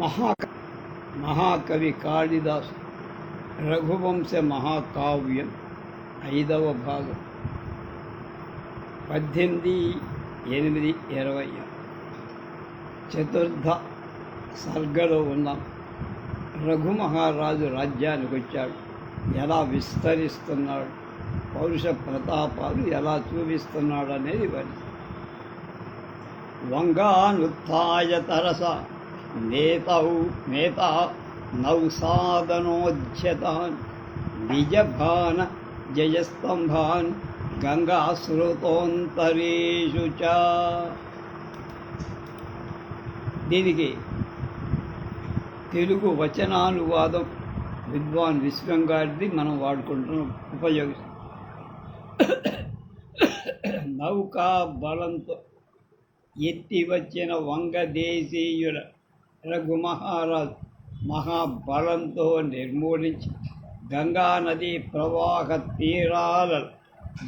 మహా మహాకవి కాళిదాసు రఘువంశ మహాకావ్యం 5వ భాగం 18/8/20 చతుర్థ సర్గలో ఉన్నాం. రఘుమహారాజు రాజ్యానికి వచ్చాడు, ఎలా విస్తరిస్తున్నాడు, పౌరుష ప్రతాపాలు ఎలా చూపిస్తున్నాడు అనేది వరి. వంగానుత్థాయ తరస నేత నౌసాదనోజ్యతాన్ నిజభాన జయస్తంభాన్ గంగాశ్రుతోంతరేషు చ. దీనికి తెలుగు వచనానువాదం విద్వాన్ విశ్వం గారిది మనం వాడుకుంటున్నాం, ఉపయోగిస్తాం. నౌకా బలంతో ఎత్తి వచ్చిన వంగదేశీయుల రఘుమహారాజు మహాబలంతో నిర్మూలించి గంగానది ప్రవాహ తీరాల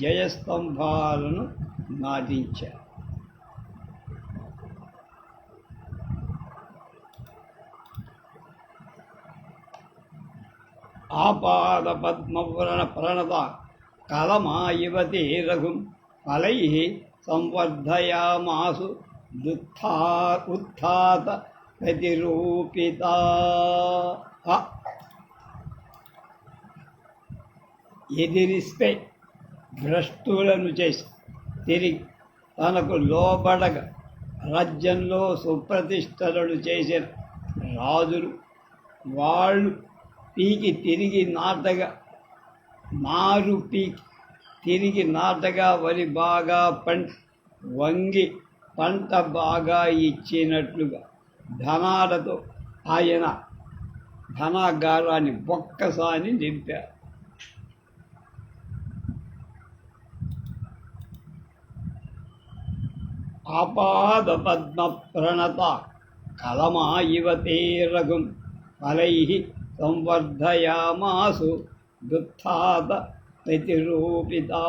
జయస్తంభాలను నాటించారు. ఆపాద పద్మవ్రణ ప్రణత కలమాయివతి రఘుం ఫలై సంవర్ధయామాసు ఉత్థాత ప్రతిరూపిత. ఎదిరిస్తే భ్రష్టులను చేసి తిరిగి తనకు లోబడగా రాజ్యంలో సుప్రతిష్టలను చేసిన రాజులు వాళ్ళు పీకి తిరిగి నాటగా, నారు పీకి తిరిగి నాటగా వరి బాగా వంగి పంట బాగా ఇచ్చినట్లుగా ధనాలతో ఆయన ధనాగారాన్ని ఒక్కసారి నింపారు. ఆపాద పద్మ ప్రణత కలమా ఇవతే రఘుం ఫలై సంవర్ధయామాసు దుత్థాత ప్రతిరూపితా.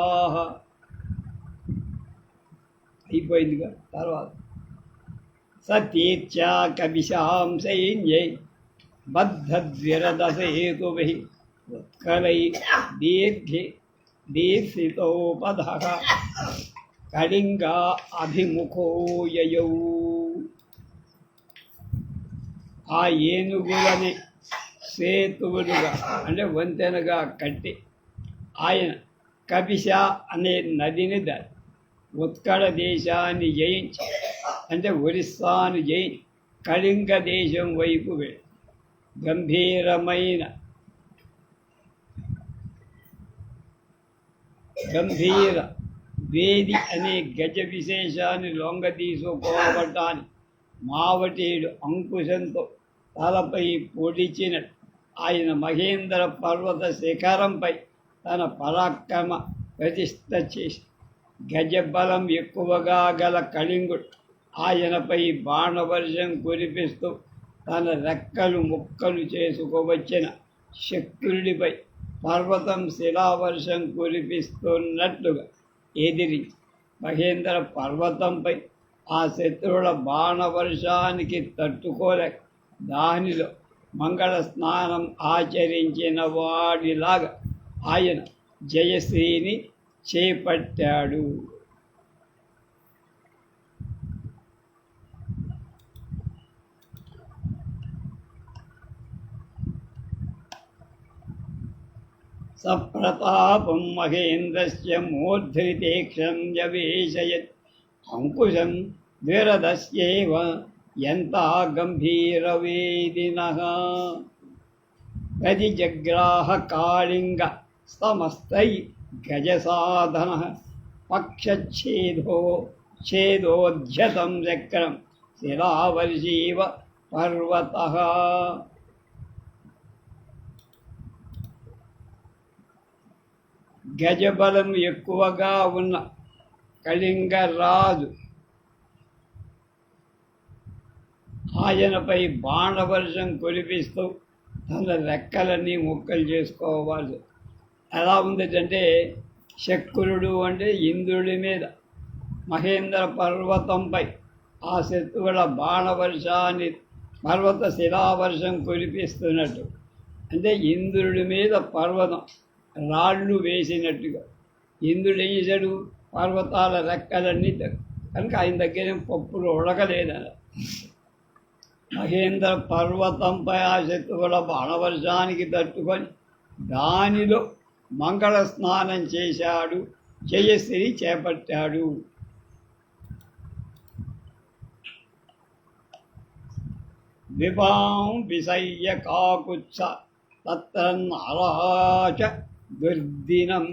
అయిపోయిందిగా. తర్వాత సతీర్చా కవిశాం సైన్యై బద్ధద్విరదసేతుభిః ఉత్కలై దీర్ఘితోపధః కళింగా అభిముఖో యయౌ. ఆ ఏనుగులని సేతువులుగా అంటే వంతెనగా కట్టి ఆయన కపిశ అనే నదిని దాటి ఉత్కళ దేశాన్ని జయించి అంటే ఒరిస్సాను జయించి కళింగ దేశం వైపు వెళ్ళి గంభీర వేది అనే గజ విశేషాన్ని లొంగ తీసుకోవటానికి మావటీడు అంకుశంతో తలపై పొడిచిన ఆయన మహేంద్ర పర్వత శిఖరంపై తన పరాక్రమ ప్రతిష్ఠ చేసి గజబలం ఎక్కువగా గల కళింగుడు ఆయనపై బాణవర్షం కురిపిస్తూ తన రెక్కలు ముక్కలు చేసుకోవచ్చిన శక్రుడిపై పర్వతం శిలావర్షం కురిపిస్తున్నట్లుగా ఎదిరించి మహేంద్ర పర్వతంపై ఆ శత్రువుల బాణవర్షానికి తట్టుకోలేక దానిలో మంగళ స్నానం ఆచరించిన వాడిలాగా ఆయన జయశ్రీని చేపట్టాడు. సప్రతాపం మహేంద్రస్య మూర్ధృతేక్షం యవేశయత్ అంకుశం విరదస్యేవ యంతా గంభీరవేదినః. ప్రతిజగ్రాహ కాళింగ సమస్తై గజసాధనః పక్షఛేదోధ్యతం చక్రం శిలావర్షీవ పర్వతః. గజబలం ఎక్కువగా ఉన్న కళింగరాజు ఆయనపై బాణవర్షం కురిపిస్తూ తన రెక్కలన్నీ ముక్కలు చేసుకోవాలి. ఎలా ఉందంటే శక్రుడు అంటే ఇంద్రుడి మీద మహేంద్ర పర్వతంపై ఆ శత్రువుల బాణవర్షాన్ని పర్వత శిలావర్షం కురిపిస్తున్నట్టు, అంటే ఇంద్రుడి మీద పర్వతం రాళ్ళు వేసినట్టుగా. ఇంద్రుడు ఏం చేశాడు? పర్వతాల రెక్కలన్నీ కనుక ఆయన దగ్గర పప్పులు ఉడకలేదన. మహేంద్ర పర్వతంపై ఆ శత్రువుల బాణవర్షానికి తట్టుకొని దానిలో మంగళ స్నానం చేశాడు, జయశ్రీ చేపట్టాడు. విభాం విసయ్య కాకుత్స తత్రన్నారాచ దుర్దినం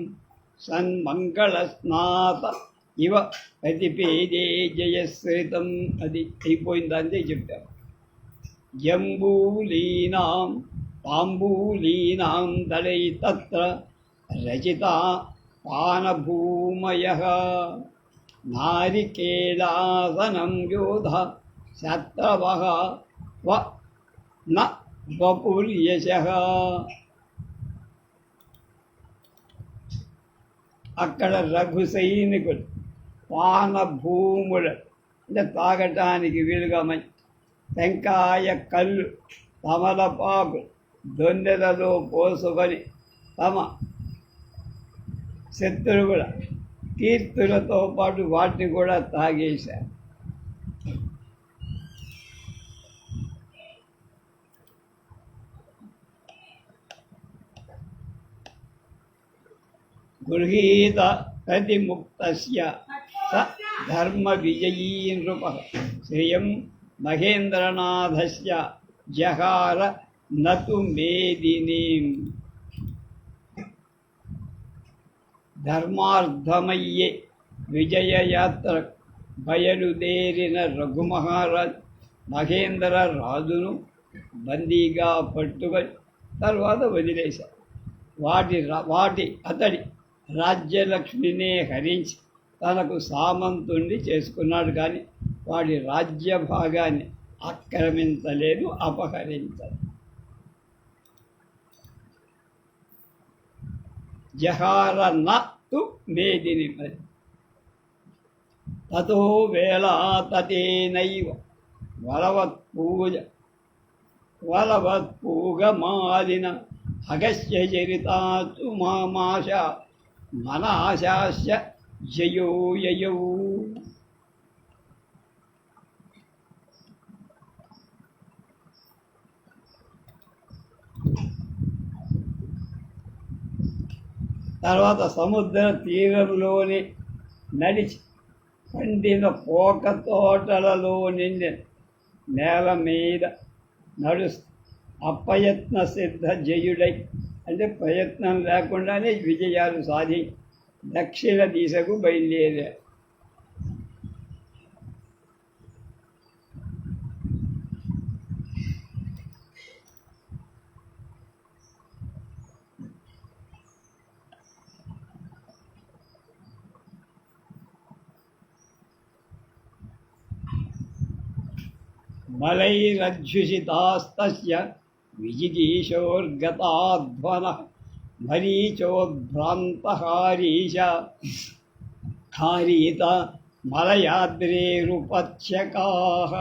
సన్మంగళస్నాత ఇవ ప్రతిపేదే జయశ్రితం. అది అయిపోయిందంతే చెప్పారు. జంబూలీనాం తాంబూలీనాం దళై తత్ర రచిత పానభూమయః నారికేళాసనం యోధ శత్రవః న వపుర్యశః. అక్కడ రఘు సైనికులు పానభూములు, అంటే తాగటానికి వీలుగా మంచి టెంకాయ కళ్ళు, తమలపాకు దొన్నెలలో పోసుకొని తమ శత్రువుల కీర్తులతో పాటు వాటిని కూడా తాగేశారు. గృహీత ప్రతిముక్తస్య స ధర్మ విజయీ నృపః శ్రియం మహేంద్రనాథస్య జహార నతు మేదినీం. ధర్మార్థమయ్యే విజయయాత్ర బయలుదేరిన రఘుమహారాజ్ మహేంద్ర రాజును బందీగా పట్టుకొని తర్వాత వదిలేశారు. అతడి రాజ్యలక్ష్మినే హరించి తనకు సామంతుణ్ణి చేసుకున్నాడు, కానీ వాడి రాజ్య భాగాన్ని ఆక్రమించలేదు, అపహరించలేదు. జహార నతు మేదిని. తతో వేళా తతేనైవ వలవత్పూగమాలిన అగస్య చరితాచు మామాశ మనాశాస్య జయో యయౌ. తర్వాత సముద్ర తీరంలోని నడిచి పండిన పోక తోటలలో నిండిన నేల మీద నడుస్తూ అప్రయత్న సిద్ధ జయుడై, అంటే ప్రయత్నం లేకుండానే విజయాలు సాధి దక్షిణ దిశకు బయలుదేరారు. బలైరధ్యుషితాస్తస్య విజిగీషోర్గతాధ్వనః మరీచోద్భ్రాంతహారీశ హారీత మలయాద్రేరుపత్స్యకాః.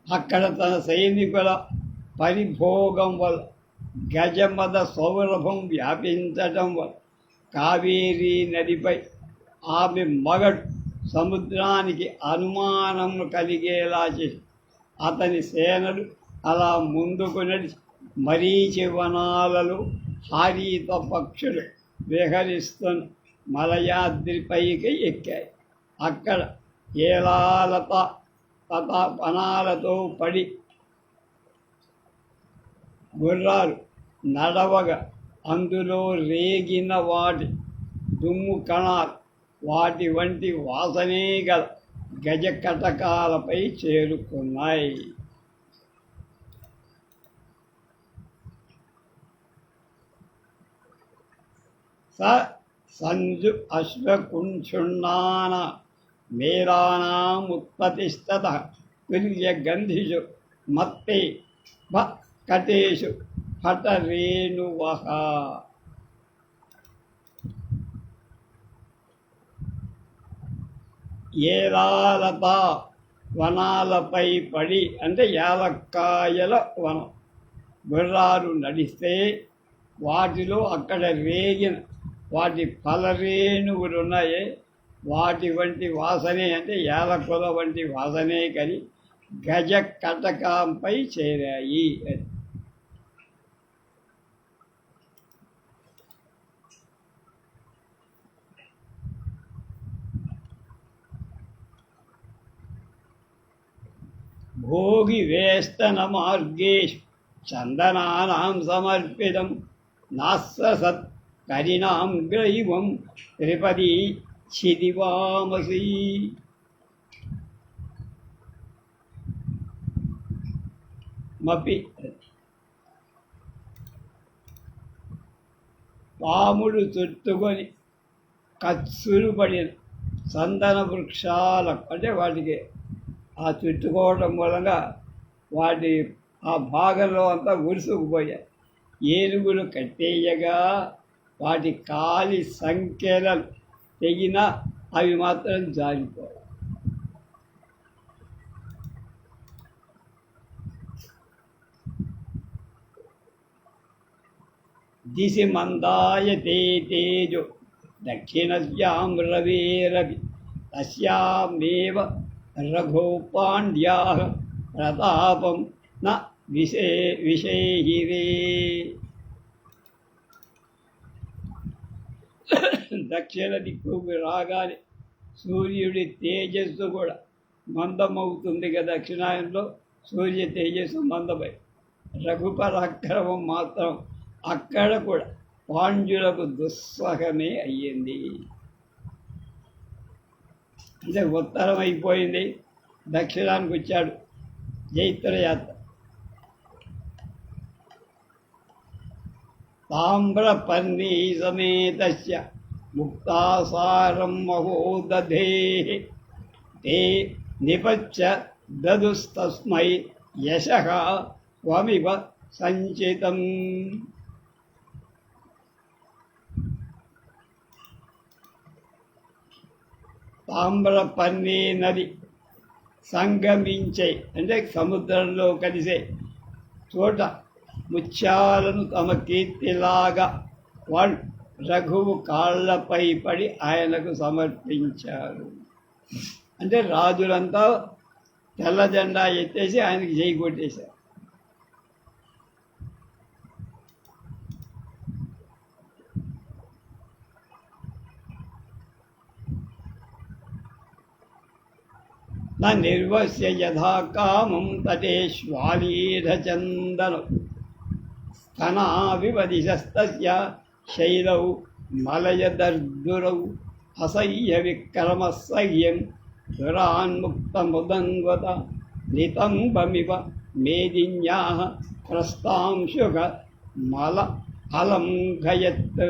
అక్కడ తన సైనికుల పరిభోగం వల్ల గజమద సౌరభం వ్యాపించటం వల్ల కావేరీ నదిపై ఆమె మగడు సముద్రానికి అనుమానం కలిగేలా చేసి అతని సేనలు అలా ముందుకు నడిచి మరీచి వనాలలో హారీత పక్షులు విహరిస్తున్న మలయాద్రిపైకి ఎక్కాయి. అక్కడ ఏలాలత వనాలతో పడి గుర్రాలు నడవగా అందులో రేగిన వాటి దుమ్ము కణాలు వాటి వంటి వాసనే గల గజ కటకాలపై చేరుకున్నాయి. సంజు అశ్వకుంక్షుణ్ణాన మేరానాముత్పతిస్తతః తుల్యగంధిషు మత్తే కటేషు హఠరేణువః. ఏలాలత వనాలపై పడి అంటే యాలక్కాయల వనం గుర్రాలు నడిస్తే వాటిలో అక్కడ రేగిన వాటి ఫలరేణువులున్నాయే వాటి వంటి వాసనే అంటే యాలకుల వంటి వాసనే కని గజ కటకంపై చేరాయి. భోగి వేస్తన మార్గేషు చందనానాం సమర్పితం నాస్సత్ కరిణాం గ్రైవం త్రిపది చిదివామసి. మపి పాముడు చుట్టుకొని కత్సులు పడిన చందన వృక్షాలకు అంటే వాటికి ఆ చుట్టుకోవడం మూలంగా వాటి ఆ భాగంలో అంతా ఉరుసుకుపోయాయి. ఏనుగులు కట్టేయగా వాటి కాలి సంఖ్యలు తెగిన అవి మాత్రం జారిపోయాయి. దిశి మందాయతే తేజో దక్షిణస్యాం రవేరవి తస్యామేవ రఘోపాండ్యాః ప్రతాపం న విషేహిరే. దక్షిణ దిక్కుకు రాగానే సూర్యుడి తేజస్సు కూడా మందమవుతుంది కదా. దక్షిణాయనంలో సూర్య తేజస్సు మందమై రఘుపరాక్రమం మాత్రం అక్కడ కూడా పాండ్యులకు దుస్సహమే అయ్యింది. అంటే ఉత్తరం అయిపోయింది, దక్షిణానికి వచ్చాడు జైత్రయాత్ర. తామ్రపర్ణీ సమేతస్య ముక్తాసారం మహోదధే తే నిపచ్చ దదుస్తస్మై యశః త్వమివ సంచితం. తామ్రపర్ణి నది సంగమించే అంటే సముద్రంలో కలిసే చోట ముత్యాలను తమ కీర్తిలాగా వాళ్ళు రఘువు కాళ్ళపై పడి ఆయనకు సమర్పించారు. అంటే రాజులంతా తెల్ల జెండా ఎత్తేసి ఆయనకి జై కొట్టేశారు. నా నిర్వస్య యథా కామం తటేష్వాలీఢచందనౌ స్తనావివదిశస్తస్య శైలౌ మలయదర్దురౌ అసహ్య విక్రమసహ్యం దురాన్ముక్తముదంగత నితంబమివ మేదిన్యాః ప్రస్తాంశుక మల అలంఘయత్.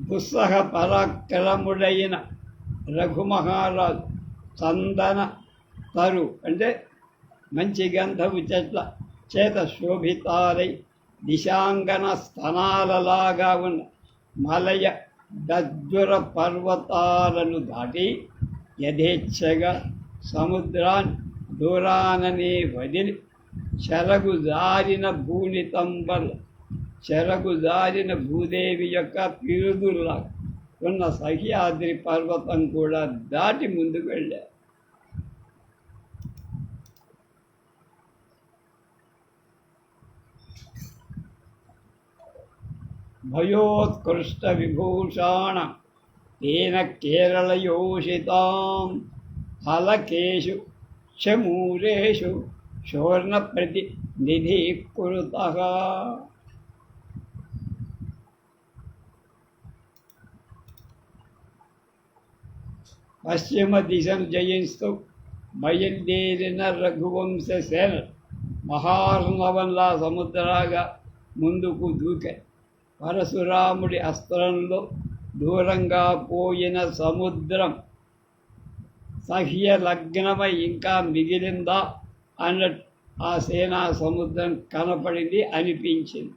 దుస్సహ పరాక్రముడైన రఘుమహారాజు చందన తరు అంటే మంచి గంధపు చెట్ల చేత శోభితాలై దిశాంగన స్తనాలలాగా ఉన్న మలయ దద్దుర పర్వతాలను దాటి యథేచ్ఛగా సముద్రాన్ని దూరాననే వదిలి చెరగుజారిన భూదేవి యొక్క పిరుదుల్లా ఉన్న సహ్యాద్రి పర్వతం కూడా దాటి ముందుకు వెళ్ళారు. భయోత్కృష్ట విభూషాణ తేన కేరళయోషితాం ఫలకేషు చమూరేషు శోర్ణ ప్రతి నిధీకృతః. పశ్చిమ దిశను జయిస్తూ బయలుదేరిన రఘువంశ సేన మహార్ణవంలా సముద్రాగా ముందుకు దూకాయి. పరశురాముడి అస్త్రంలో దూరంగా పోయిన సముద్రం సహ్య లగ్నమై ఇంకా మిగిలిందా అన్నట్టు ఆ సేనా సముద్రం కనపడింది, అనిపించింది.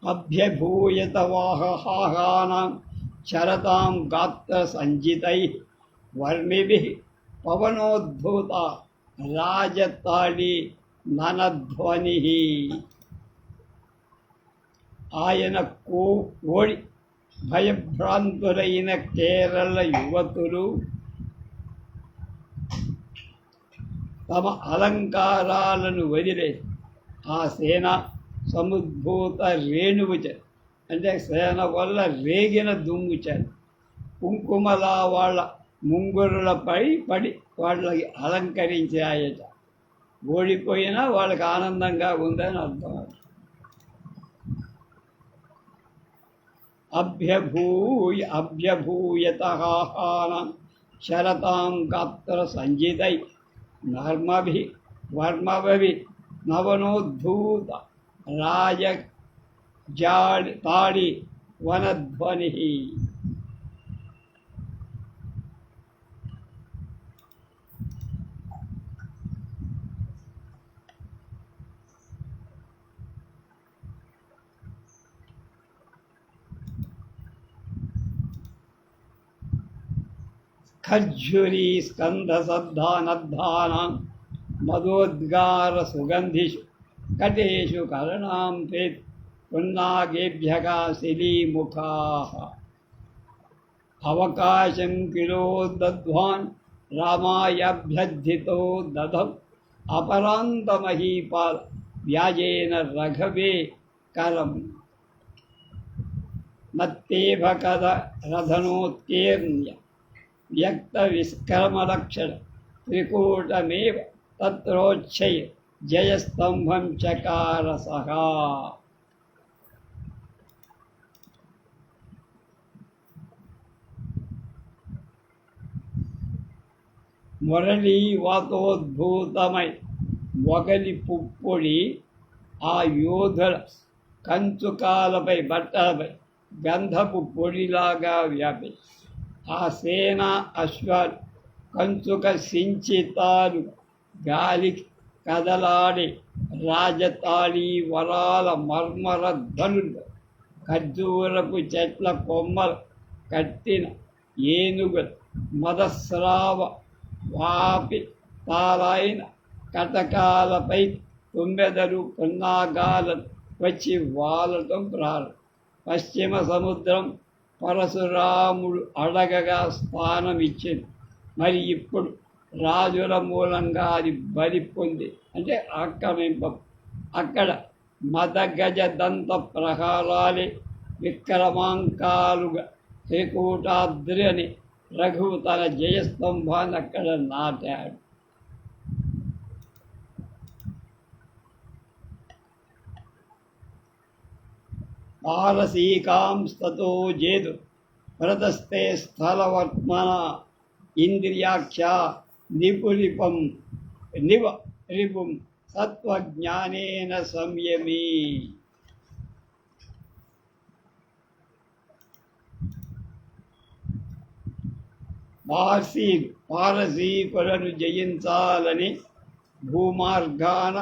అభ్యభూయత వాహహానాం చరతాం గాత్ర సంజితై వర్మిభిః పవనోద్ధూత రాజతాళి ననధ్వని. ఆయన ఓడి భయభ్రాంతులైన కేరళ యువతులు తమ అలంకారాలను వదిలేసి ఆ సేన సముద్భూత రేణువుచ, అంటే సేన వల్ల రేగిన దుమ్ముచ కుంకుమలా వాళ్ళ ముంగురులపై పడి వాళ్ళకి అలంకరించాయట. ఓడిపోయినా వాళ్ళకి ఆనందంగా ఉందని అర్థం. అభ్యభూయతాహానం శరతాం గాత్ర సంజితై నర్మభి వర్మభి నవనోద్ధూత రాజ తాడి వనధ్వని. ఖర్జురీ స్కందసద్ధానద్ధానాం మదోద్గార సుగంధిషు కటేషు కరణాం తే పున్నాగేభ్యః శిలీముఖాః. అవకాశం కిలో దద్ధ్వాన్ రామాయాభ్యర్థితో దధం అపరాంతమహీపాల వ్యాజేన రఘవే కరం. నత్తేభ కథ రథనోత్కీర్ణ్య వ్యక్త విస్కర్మలక్షణ త్రికూటమేవ తత్రోచ్ఛయ జయస్తంభం చకార సహా. మురళీ వాతోద్భూతమై మొగలి పుప్పొడి ఆ యోధుల కంచుకాలపై బట్టలపై గంధపు పొడిలాగా వ్యాపి ఆ సేన అశ్వాలు కంచుక సించితాలు గాలికి కదలాడి రాజతాళి వరాల మర్మర ధనులు ఖర్జూరపు చెట్ల కొమ్మలు కట్టిన ఏనుగులు మదస్రావ వాపి తాలైన కటకాలపై తుమ్మెదలు పున్నాగాలను వచ్చి వాలటం ప్రారంభం. పశ్చిమ సముద్రం పరశురాముడు అడగగా స్థానం ఇచ్చింది. మరి ఇప్పుడు రాజుల మూలంగా అది బలి పొంది, అంటే ఆక్రమింప. అక్కడ మదగజ దంత ప్రహారాలే విక్రమాంకాలుగా త్రికూటాద్రి అని రఘువు తన జయస్తంభాన్ని అక్కడ నాటాడు. పారసీకాంస్తతో జేదు ప్రదస్తే స్థలవర్త్మన ఇంద్రియాఖ్యా నిపురిపం నివ రిపుం సత్వజ్ఞానేన సంయమీ. పారసీకులను జయించాలని భూమార్గాన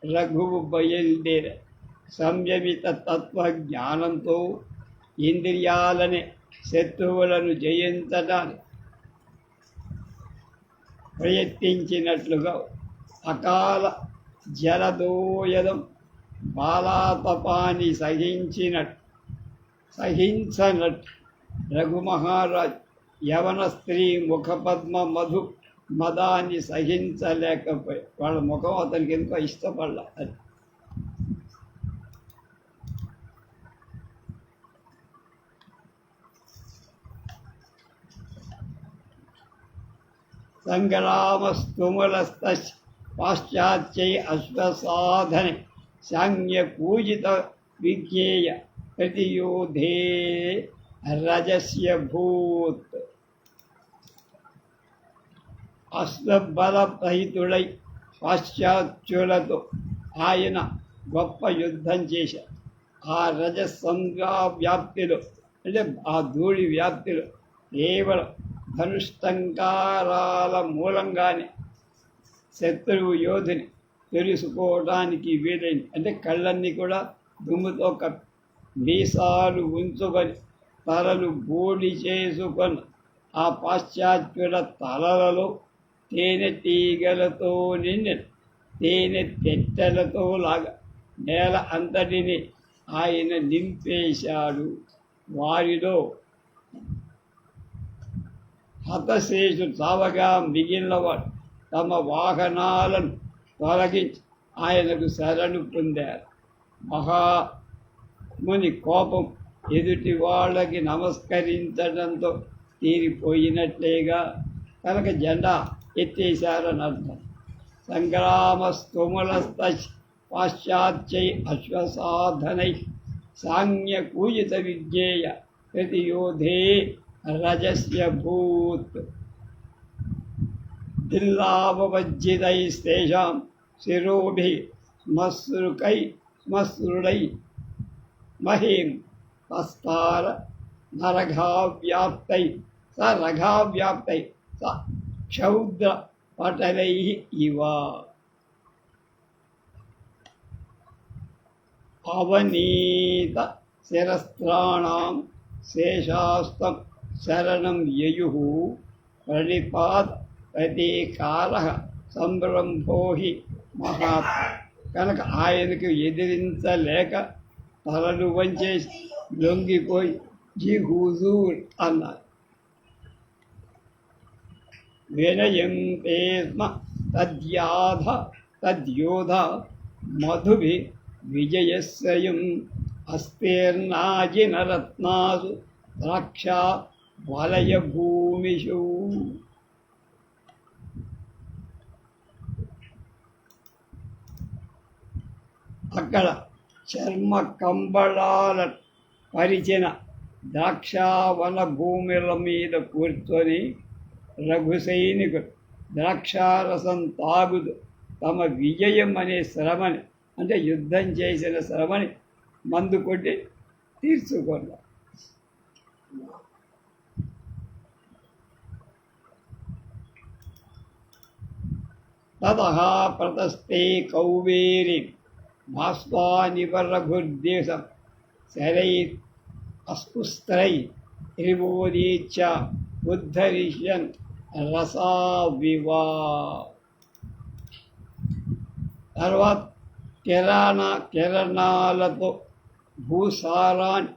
రఘువు బయలుదేర. సంయమిత తత్వజ్ఞానంతో ఇంద్రియాలని శత్రువులను జయించడానికి ప్రయత్నించినట్లుగా అకాల జలదోయదం బాలాతపాన్ని సహించనట్టు రఘుమహారాజు యవన స్త్రీ ముఖపద్మ మధు మదాన్ని సహించలేకపోయి వాళ్ళ ముఖం అతనికి ఎంతో ఇష్టపడలే. అది సంగ్రామస్తుములస్త పాశ్చాత్యై అశ్వసాధనే సాంగ్య పూజిత విజ్ఞేయ ప్రతియోధే రజస్య భూత్. అశ్వబలరహితుడై పాశ్చాత్యులతో ఆయన గొప్ప యుద్ధం చేశారు. ఆ రజసంగా వ్యాప్తిలో అంటే ఆ ధూళి వ్యాప్తిలో కేవలం ధనుష్టంకారాల మూలంగానే శత్రువు యోధుని తెలుసుకోవడానికి వీలైంది. అంటే కళ్ళన్నీ కూడా దుమ్ముతో మీసాలు ఉంచుకొని తలలు బోడి చేసుకొని ఆ పాశ్చాత్యుల తలలలో తేనెటీగలతో నిండిన తేనె తెట్టెలతో లాగా నేల అంతటిని ఆయన నింపేశాడు. వారిలో హతశేషు చావగా మిగిలినవాడు తమ వాహనాలను తొలగించి ఆయనకు శరణు పొందారు. మహాముని కోపం ఎదుటి వాళ్ళకి నమస్కరించడంతో తీరిపోయినట్లేగా కనుక జెండా ఎత్తేశారని అర్థం. సంగ్రామస్తుములస్త పాశ్చాత్యై అశ్వసాధనై సాంజ్ఞకూజిత విజ్ఞేయ ప్రతియోధే రజస్య భూత్ దిల్లావజ్జితైస్తేషాం శిరోభి శ్మశ్రుడై మహీం తస్తార నరఘావ్యాప్తై స క్షౌద్ర పటలై ఇవ అవనీత శిరస్త్రాణం శేషాస్తం శరణం యయుః ప్రణిపాత్ ప్రతీకార సంరంభో హి మహాత్మ. కనుక ఆయనకు ఎదిరించలేక తలలు వంచేసి లొంగిపోయి జీ హుజూర్ అన్నారు. వినయం తే స్మ తద్యోధ మధుభి విజయస్వయం అస్తేర్నాజినరత్నాసు ద్రాక్షా వలయ భూమిషు. అక్కడ చర్మ కంబళాల పరిచిన ద్రాక్షావన భూముల మీద కూర్చొని రఘు సైనికుడు ద్రాక్షారసం తాగుతూ తమ విజయం అనే శ్రమని, అంటే యుద్ధం చేసిన శ్రమని మందు కొట్టి తీర్చుకున్నారు. తతః ప్రతస్తే కౌవేరి భాస్వానివ రఘుర్దేశం శరై అస్పుస్త్రై త్రిభువదీచ్చ ఉద్ధరిష్యన్ రసావివా. తర్వాత కిరణాలతో భూసారాన్ని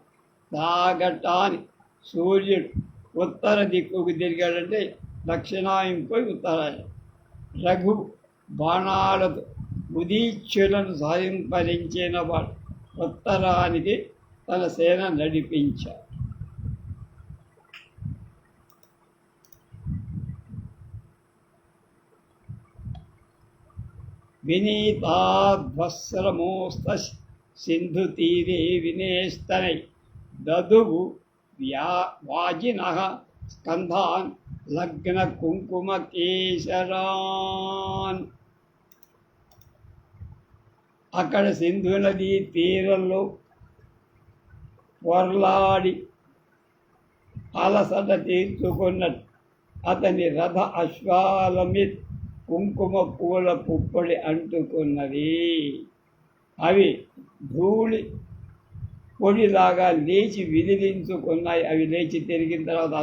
తాగటాన్ని సూర్యుడు ఉత్తర దిక్కుకు తిరిగాడంటే దక్షిణాయం పోయి ఉత్తరాయం. రఘు బాణాలతో ఉదీచ్యులను సాధింపరించిన వాడు ఉత్తరానికి తన సేన నడిపించాడు. వినీతాధ్వస్రమోస్త సింధు తీరే వినేస్తనై దదువు వాజినః స్కంధాన్ లగ్న కుంకుమ కేశరాన్. అక్కడ సింధు నదీ తీరంలో వర్లాడి అలసట తీర్చుకున్నట్టు అతని రథ అశ్వాల మీద కుంకుమ పూల పుప్పొడి అంటుకున్నది. అవి ధూళి పొడిలాగా లేచి విదిలించుకున్నాయి. అవి లేచి తిరిగిన తర్వాత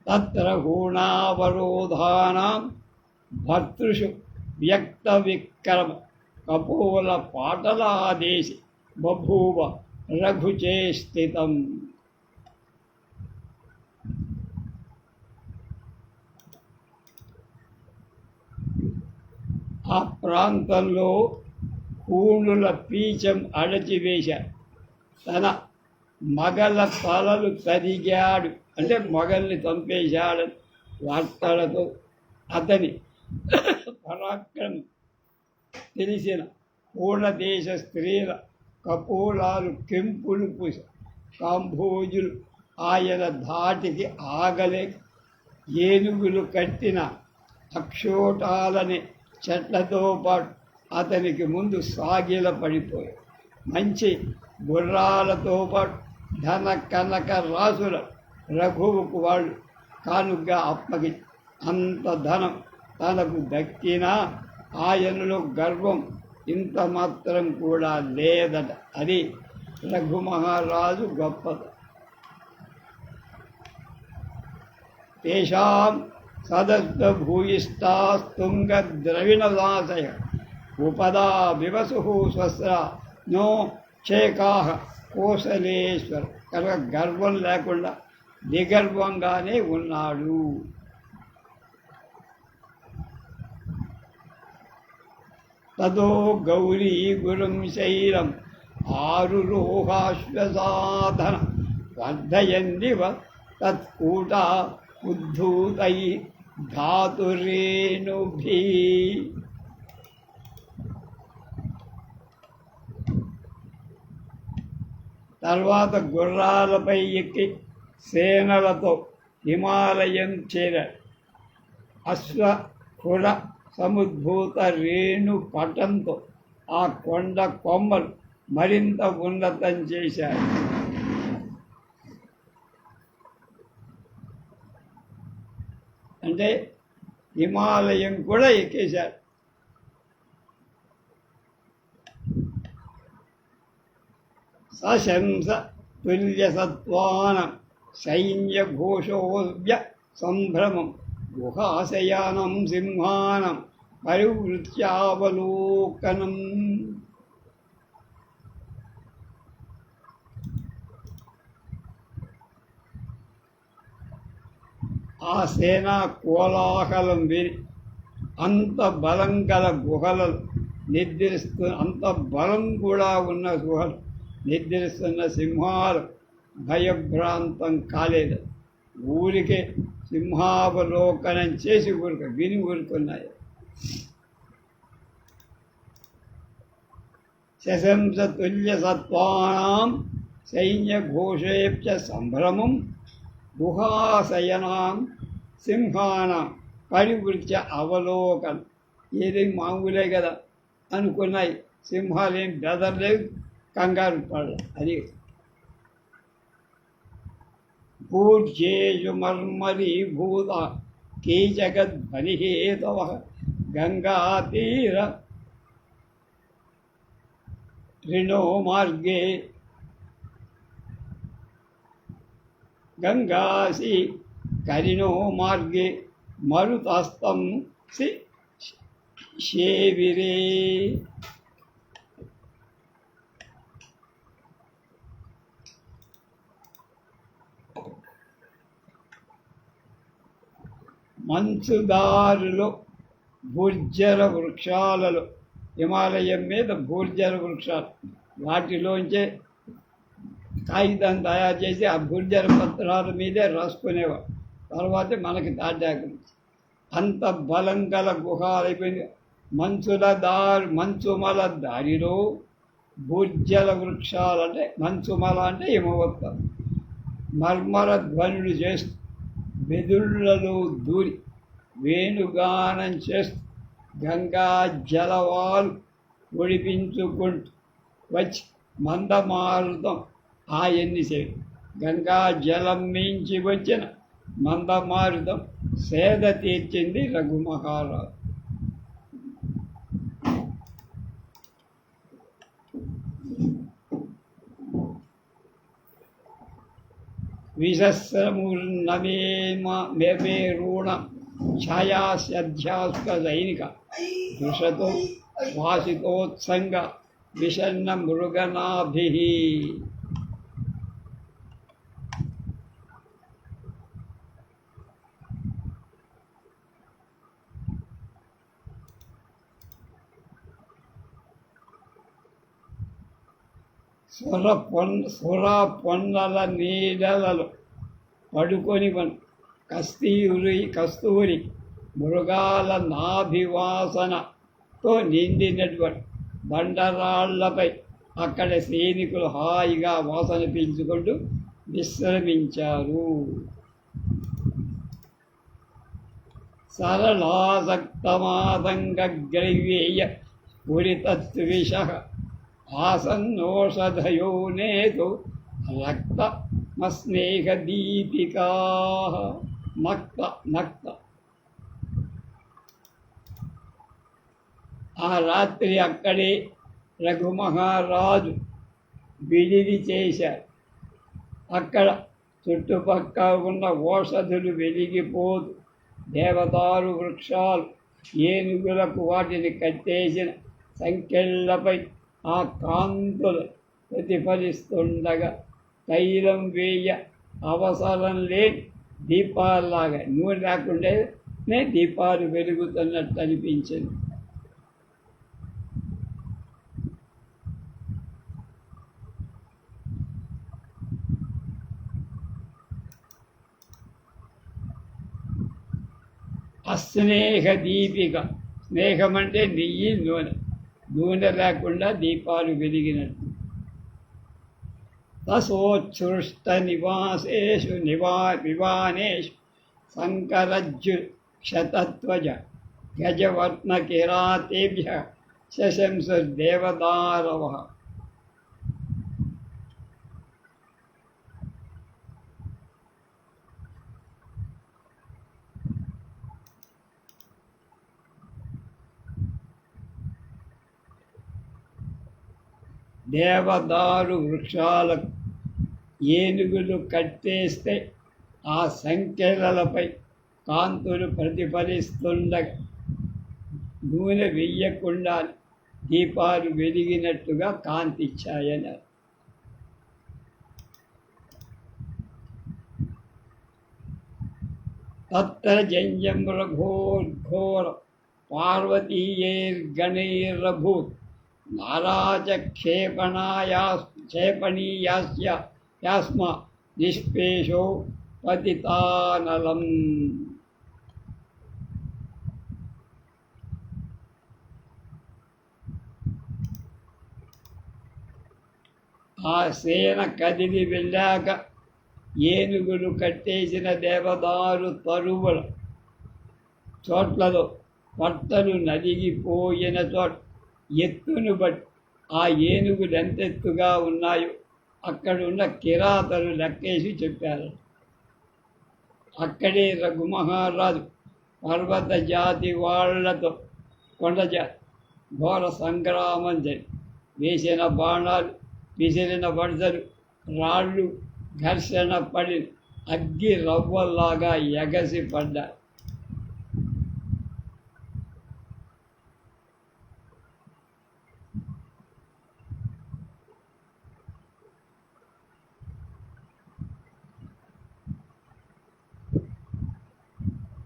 తత్ర హూణావరోధానాం భర్తృషు వ్యక్త విక్రమ కపోల పాటలాదేశి బభూవ రఘుచే స్థితం. ఆ ప్రాంతంలో హూణుల పీచం అడచివేశాడు. తన మగల తలలు తరిగాడు, అంటే మగల్ని చంపేశాడని వార్తలతో అతని పరాక్రమం తెలిసిన పూర్ణదేశ స్త్రీల కపోలాలు కెంపులు పూస కాంభోజులు ఆయన ధాటికి ఆగలే ఏనుగులు కట్టిన అక్షోటాలని చెట్లతో పాటు అతనికి ముందు సాగిల పడిపోయాయి. మంచి గుర్రాలతో పాటు ధన కనక రాసుల రఘువుకు వాళ్ళు కానుగ్గా అప్పగి అంత ధనం తనకు దక్కినా ఆయనలో గర్వం ఇంత మాత్రం కూడా లేదట. అది రఘు మహారాజు గొప్పద. తేషాం సదస్వ భూయిష్టాస్తుంగ ద్రవిణదాసయ ఉపదా వివసు స్వస్ర నో చేకాహ కోసలేశ్వర. కనుక గర్వం లేకుండా నిగర్వంగానే ఉన్నాడు. తదో గౌరీ గురుం శైలం ఆరురోహాశ్వసాధన వర్ధయందివ తత్కూట ఉద్ధూతై ధాతురేణుభి. తర్వాత గుర్రాలపై ఎక్కి సేనలతో హిమాలయం చేరాడు. అశ్వకుల సముద్భూత రేణు పటంతో ఆ కొండ కొమ్మలు మరింత ఉన్నతం చేశారు. అంటే హిమాలయం కూడా ఎక్కేశారు. సశంస తుల్యసత్వానం సైన్యఘోషోవ్య సంభ్రమం గుహాశయానం సింహానం పరివృత్యావలోకనం. ఆ సేనా కోలాహలం విని అంత బలం గల గుహలలో అంత బలం కూడా ఉన్న గుహలు నిద్రిస్తున్న సింహాలు భయభ్రాంతం కాలేదు. ఊరికే సింహావలోకనం చేసి విని ఊరుకున్నాయి. శశంస తుల్య సత్వానాం సైన్యఘోషేప్య సంభ్రమం గుహాశయనాం సింహానాం పరివృత్య అవలోకనం. ఏది మామూలే కదా అనుకున్నాయి. సింహాలేం బెదర్లేదు, కంగారు పడలే. అది భూర్జేషు మర్మరీభూత కీచగధ్వనిహేతవ గంగాతీర రిణో మార్గే గంగాసి కరిణో మార్గే మరుతస్తం శేవిరే. మంచుదారులో భూర్జర వృక్షాలలో, హిమాలయం మీద భూర్జర వృక్షాలు, వాటిలోంచే కాగితం తయారు చేసి ఆ భూర్జర పత్రాల మీదే రాసుకునేవారు. తర్వాత మనకి తాటాకు. అంత బలం గల గుహ అయిపోయింది. మంచుమల దారిలో భూర్జల వృక్షాలంటే మంచుమల అంటే హిమవత్తం మర్మర ధ్వనులు చేస్తూ వెదుళ్లలో దూరి వేణుగానం చేస్తూ గంగా జలవాలు ఒడిపించుకుంటూ వచ్చి మందమారుతం ఆయన్ని గంగా జలం మించి వచ్చిన మందమారుతం సేద తీర్చింది రఘు మహారాజు. విసహస్రమూర్ణమేరూణ ఛాయాస్యధ్యాస్క సైనిక దృశతో వాసితోత్సంగ విషన్న మృగనాభి. సుర పొన్నల నీడలలో పడుకొని కస్తూరి మృగాల నాభివాసనతో నిండినటువంటి బండరాళ్లపై అక్కడ సైనికులు హాయిగా వాసన పీల్చుకుంటూ విశ్రమించారు. సరళాసక్తమాతంగగ్రైవేయ పురితత్విష ఆసన్నోషధయో నేతు రక్తమస్నేహదీపికా. నక్త నక్త. ఆ రాత్రి అక్కడే రఘుమహారాజు విడిది చేశారు. అక్కడ చుట్టుపక్కల ఉన్న ఓషధులు వెలిగిపోతూ దేవదారు వృక్షాలు ఏనుగులకు వాటిని కట్టేసిన సంకెళ్లపై ఆ కాంతులు ప్రతిఫలిస్తుండగా తైలం వేయ అవసరం లేని దీపాల్లాగా నూనె లేకుండానే దీపాలు వెలుగుతున్నట్టు అనిపించింది. అస్నేహ దీపిక. స్నేహం అంటే నెయ్యి, నూనె. నూనె లేకుండా దీపాలు వెలిగినట్టు. తసోచ్ఛృష్ట నివాసేషు వివానేషు శంకరజ్జు క్షతత్వజ గజవర్ణ కిరాతేభ్య శశంసుర్దేవదారవ. దేవదారు వృక్షాలకు ఏనుగులు కట్టేస్తే ఆ సంకెళ్ళలపై కాంతులు ప్రతిఫలిస్తుండగా నూనె వెయ్యకుండా దీపాలు వెలిగినట్టుగా కాంతిచ్చాయన్నారు. తత్ర జంజం రఘోర్ఘోర పార్వతీయైర్గణైరభూత్ నారాజ క్షేపణీయాస్మ నిష్పేషో పతితానలం. ఆ సేన కదిలి వెళ్ళాక ఏనుగులు కట్టేసిన దేవదారు తరువుల చోట్లలో పట్టలు నలిగిపోయిన చోట ఎత్తును బట్టి ఆ ఏనుగులు ఎంతెత్తుగా ఉన్నాయో అక్కడున్న కిరాతలు లెక్కేసి చెప్పారు. అక్కడే రఘుమహారాజు పర్వత జాతి వాళ్లతో ఘోర సంగ్రామం జరిగి వేసిన బాణాలు, విసిరిన వడసలు, రాళ్ళు ఘర్షణ పడి అగ్గి రవ్వల్లాగా ఎగసి పడ్డారు.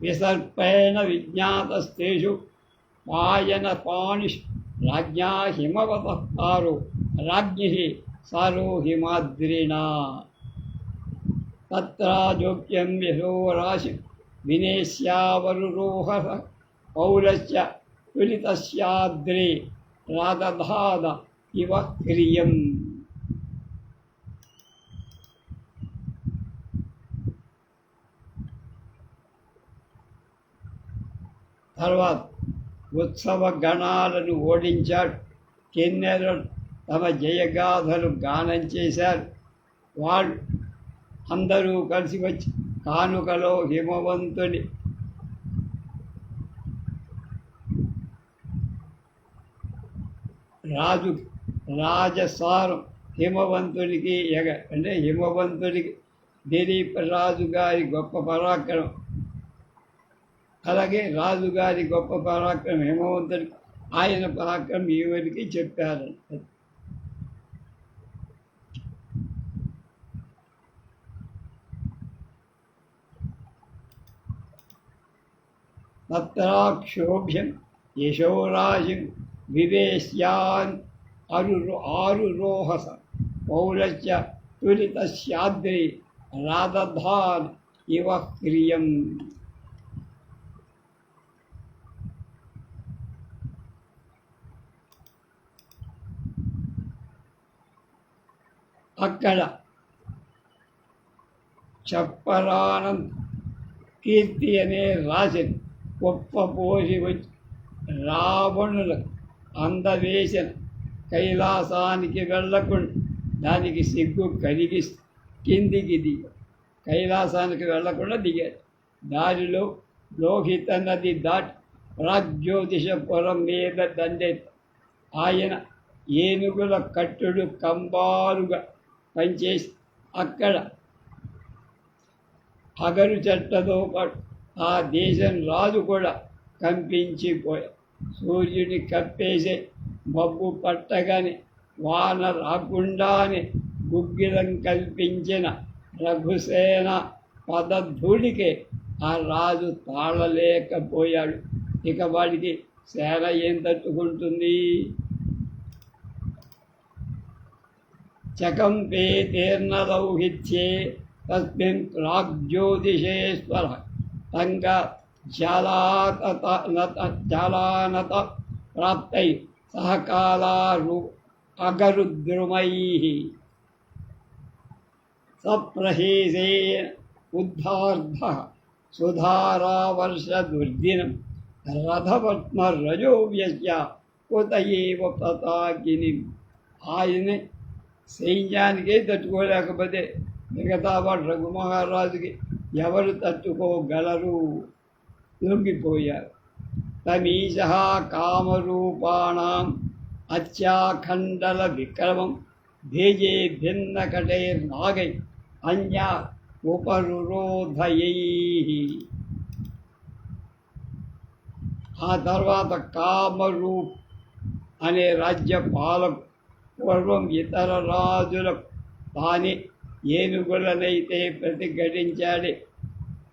విసర్పేణ విజ్ఞాతస్తేషు పాయన పాణిష్ రాజ్ఞా హిమవతః రాజ్ఞి సారో హిమాద్రిణా. తత్రాజోక్యం యశోరాశి వినేశ్యావరురోహ పౌలశ్చ తులితస్యాద్రే రాదధాద ఇవ క్రియం. తర్వాత ఉత్సవ గణాలను ఓడించాడు. కిన్నెరలు తమ జయగాథలు గానం చేశారు. వాళ్ళు అందరూ కలిసి వచ్చి కానుకలో హిమవంతుని రాజసారం హిమవంతునికి అంటే హిమవంతునికి దిలీప రాజు గారి గొప్ప పరాక్రమం, అలాగే రాజుగారి గొప్ప పరాక్రమం హిమవంతుడికి, ఆయన పరాక్రమం ఈవిడికి చెప్పారు. తత్రాక్షోభ్యం యశోరాశిం వివేశ్యాన్ ఆరురోహస పౌలశ్చ తులితస్యాద్రి రాదధాన్ ఇవ క్రియం. అక్కడ చెప్పరానం కీర్తి అనే రాశిని గొప్ప పోసి వచ్చి రావణులకు అందవేసిన కైలాసానికి వెళ్ళకుండా దానికి సిగ్గు కలిగి కిందికి దిగాడు. కైలాసానికి వెళ్లకుండా దిగాడు. దారిలో లోహిత నది దాటి ప్రాగ్జ్యోతిషపురం మీద దండెత్తి ఆయన ఏనుగుల కట్టుడు కంబాలుగా పనిచేసి అక్కడ అగరు చెట్లతో పాటు ఆ దేశం రాజు కూడా కంపించిపోయాడు. సూర్యుని కప్పేసే మబ్బు పట్టగానే వాన రాకుండానే గుగ్గిలం కల్పించిన రఘుసేన పదధూళికే ఆ రాజు తాళలేకపోయాడు. ఇక వాడికి సేన ఏం తట్టుకుంటుంది? చకంపే తీర్ణదౌహిత్యే తస్మిన్ ప్రాగ్జ్యోతిషేశ్వర తంగ జాలానత ప్రాప్తై సహకాలారు అగరుద్రుమై సప్రహేసేన ఉద్ధార్ధ సుధారావర్షదుర్దినం రథపద్మరజో వ్యస్య కుత ఏవ పతాకిని. ఆయనే సైన్యానికే తట్టుకోలేకపోతే మిగతా వాడు రఘుమహారాజుకి ఎవరు తట్టుకోగలరు? లొంగిపోయారు. తమీశ కామరూపాణం అత్యాఖండల విక్రమం భేజే భిన్నకటైర్నాగై అన్యా ఉపరురోధయై. ఆ తర్వాత కామరూప్ అనే రాజ్య పాలకు పూర్వం ఇతర రాజులకు తానే ఏనుగులనైతే ప్రతిఘటించాడే,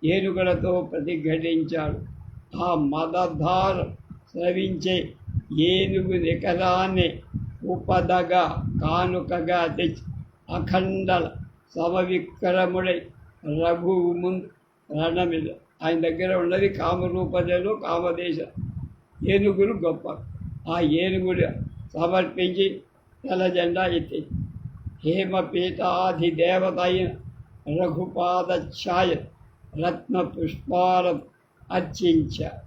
ఏనుగులతో ప్రతిఘటించాడు. ఆ మదధార స్రవించే ఏనుగు నికరాన్ని ఉపదగా కానుకగా తెచ్చి అఖండల సమవిక్రముడై రఘువు ముందు రణమిల్ల. ఆయన దగ్గర ఉన్నది కామరూపదలో కామదేశ ఏనుగులు గొప్ప. ఆ ఏనుగులు సమర్పించి తెల్ల జెండా ఎత్తి హేమపీఠాధిదేవత అయిన రఘుపాదఛాయ రత్న పుష్పాలను అర్చించారు.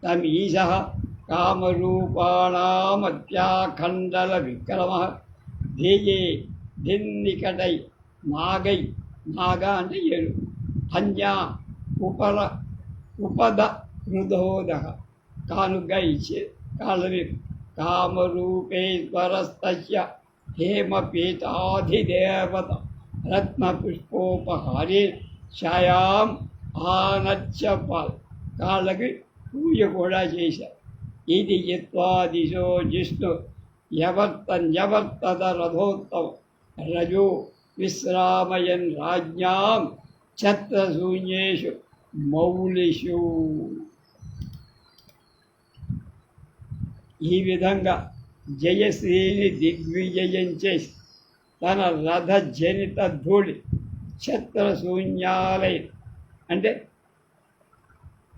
తమీశ కామరూపాణమత్యాఖండల విక్రమ ధేయే భిన్నికటై నాగై, నాగ అంటే ఏడు, అన్యా ఉపద హృదోద కానుగా ఇచ్చే కాళ్ళని కామరూపేశ్వరస్తస్య హేమపీఠాధిదేవత రత్నపుష్పోపహారే ఛాయాం ఆనత్యపాల్ కాళ్ళకి పూజ కూడా చేశారు. ఇది జిత్వా దిశో జిష్ణు యవర్తన్యవర్తద రథోత్తమ రజో విశ్రామయన్ రాజ్ఞాం ఛత్రశూన్యేషు మౌలిషు. ఈ విధంగా జయశ్రీని దిగ్విజయం చేసి తన రథ జనిత ధూళి ఛత్రశూన్యాలై అంటే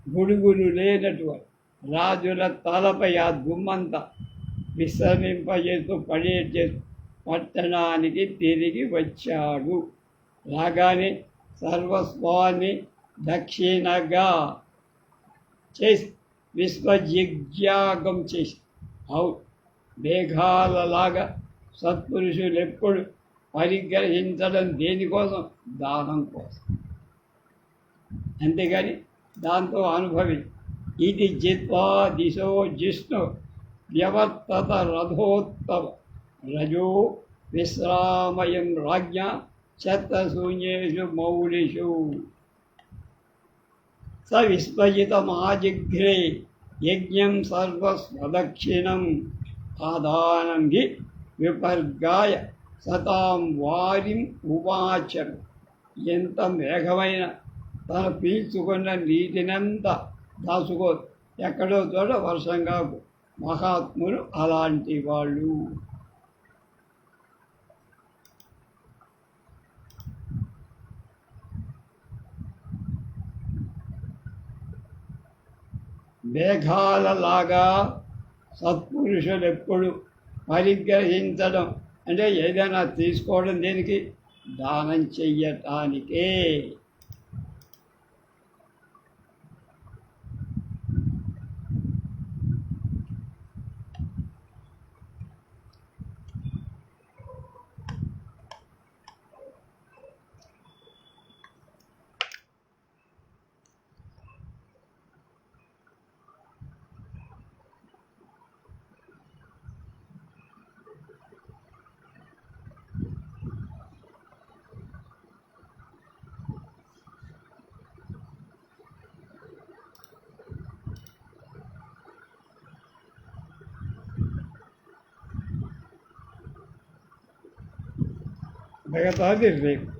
గుడుగులు లేనటువంటి రాజుల తలపై ఆ దుమ్మంతా విశ్రమింపజేస్తూ పడేచేస్తూ పట్టణానికి తిరిగి వచ్చాడు. రాగానే సర్వస్వాన్ని దక్షిణగా చేసి విశ్వజిజ్ఞాగం చేసి మేఘాలలాగా సత్పురుషులు ఎప్పుడు పరిగ్రహించడం దేనికోసం? దానం కోసం. అంతేగాని దాంతో అనుభవి. ఇది జిత్వా దిశో జిష్ణు వ్యవర్తత రథోత్తమ రజో విశ్రామయం రాజ్ఞ ఛత్రశూన్యేషు మౌలిషు. స విశ్వజితమాజిఘ్రే యజ్ఞం సర్వస్వదక్షిణం ఆదానం హి విపర్గాయ సతాం వారిం ఉవాచం. ఎంత మేఘమైన తన పీల్చుకున్న నీటినంతా దాచుకో, ఎక్కడో చోట వర్షంగా మహాత్ములు అలాంటి వాళ్ళు. మేఘాలలాగా సత్పురుషులు ఎప్పుడు పరిగ్రహించడం అంటే ఏదైనా తీసుకోవడం దేనికి? దానం చెయ్యటానికే. మిగతాది రేపు.